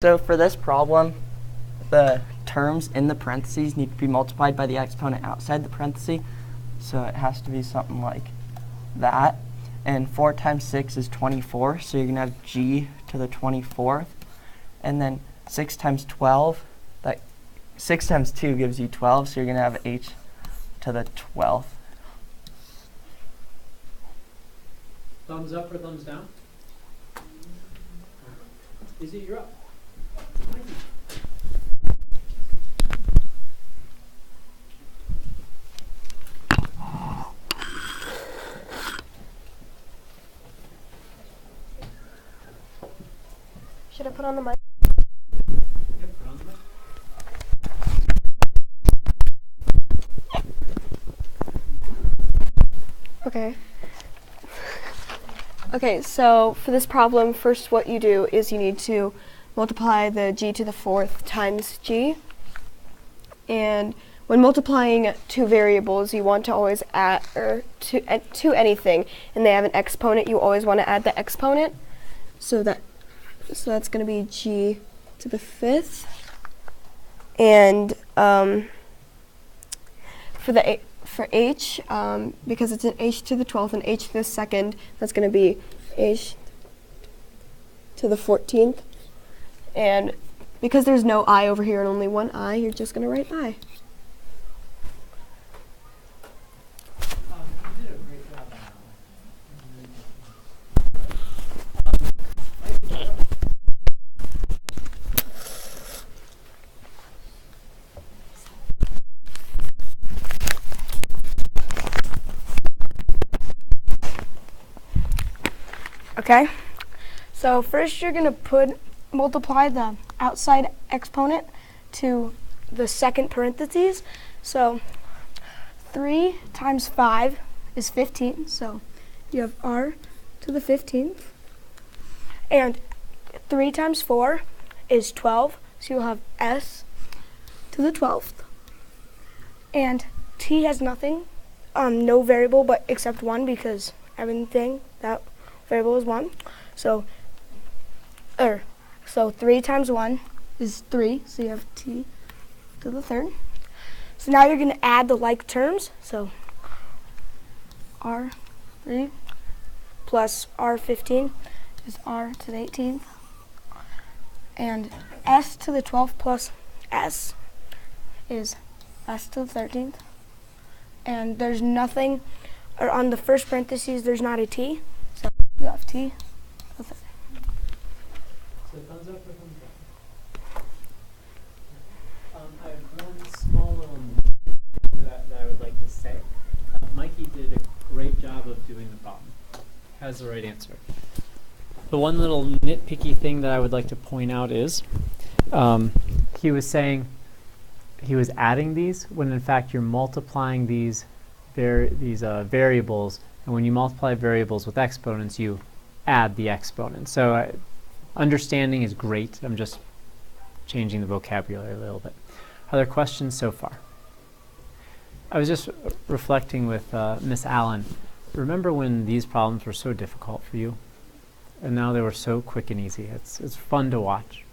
So for this problem, the terms in the parentheses need to be multiplied by the exponent outside the parenthesis. So it has to be something like that. And 4 times 6 is 24, so you're going to have g to the 24th. And then 6 times 12, 6 times 2 gives you 12, so you're going to have h to the 12th. Thumbs up or thumbs down? Is it you're up? Should I put on the mic? Yep, put on the mic. Okay. Okay, so for this problem, first what you do is you need to multiply the g to the 4th times g. And when multiplying two variables, you want to always add to anything, and they have an exponent, you always want to add the exponent. So that's going to be g to the 5th. And for h, because it's an h to the 12th and h to the 2nd, that's going to be h to the 14th. And because there's no I over here and only one I, you're just going to write I. You did a great job on that one. Okay, so first you're going to multiply the outside exponent to the second parentheses. So 3 times 5 is 15, so you have r to the 15th. And 3 times 4 is 12, so you'll have s to the 12th. And t has nothing, no variable but except 1, because everything that variable is 1. So 3 times 1 is 3, so you have t to the 3rd. So now you're going to add the like terms. So r3 plus r15 is r to the 18th. And s to the 12th plus s is s to the 13th. And there's nothing, or on the first parentheses, there's not a t. So you have t to the 3rd. So thumbs up or thumbs down? I have one small little thing that I would like to say. Mikey did a great job of doing the problem. Has the right answer. The one little nitpicky thing that I would like to point out is he was saying he was adding these when in fact you're multiplying these variables, and when you multiply variables with exponents you add the exponent. So understanding is great. I'm just changing the vocabulary a little bit. Are there questions so far? I was just reflecting with Miss Allen. Remember when these problems were so difficult for you? And now they were so quick and easy. It's fun to watch.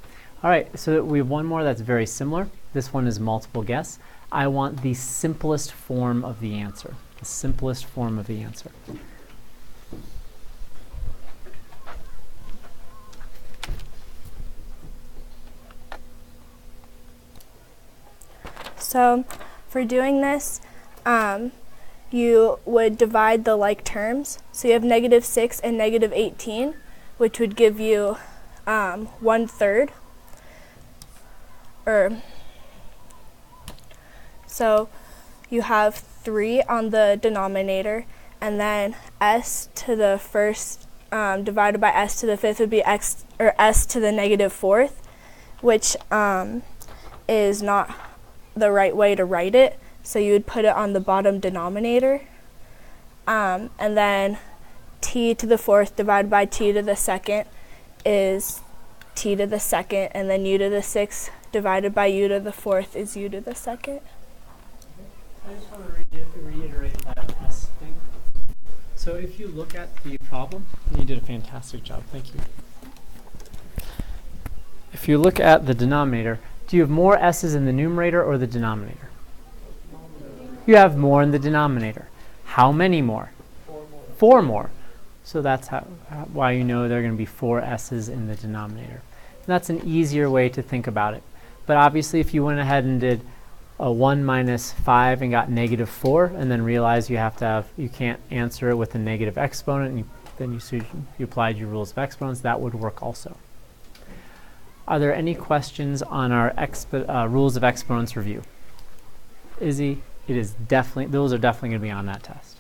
All right, so we have one more that's very similar. This one is multiple guess. I want the simplest form of the answer. The simplest form of the answer. So for doing this, you would divide the like terms. So you have -6 and -18, which would give you 1/3. So you have 3 on the denominator, and then s to the first divided by s to the 5th would be s to the -4th, which is not the right way to write it. So you would put it on the bottom denominator, and then t to the 4th divided by t to the 2nd is t to the 2nd, and then u to the 6th divided by u to the 4th is u to the 2nd. I just want to reiterate that s thing. So if you look at the problem, you did a fantastic job. Thank you. if you look at the denominator, do you have more s's in the numerator or the denominator? You have more in the denominator. How many more? 4 more. So that's why you know there are going to be 4 s's in the denominator. And that's an easier way to think about it. But obviously, if you went ahead and did a 1 minus 5 and got negative 4, and then realized you can't answer it with a negative exponent, and then you applied your rules of exponents, that would work also. Are there any questions on our rules of exponents review? Izzy, those are definitely going to be on that test.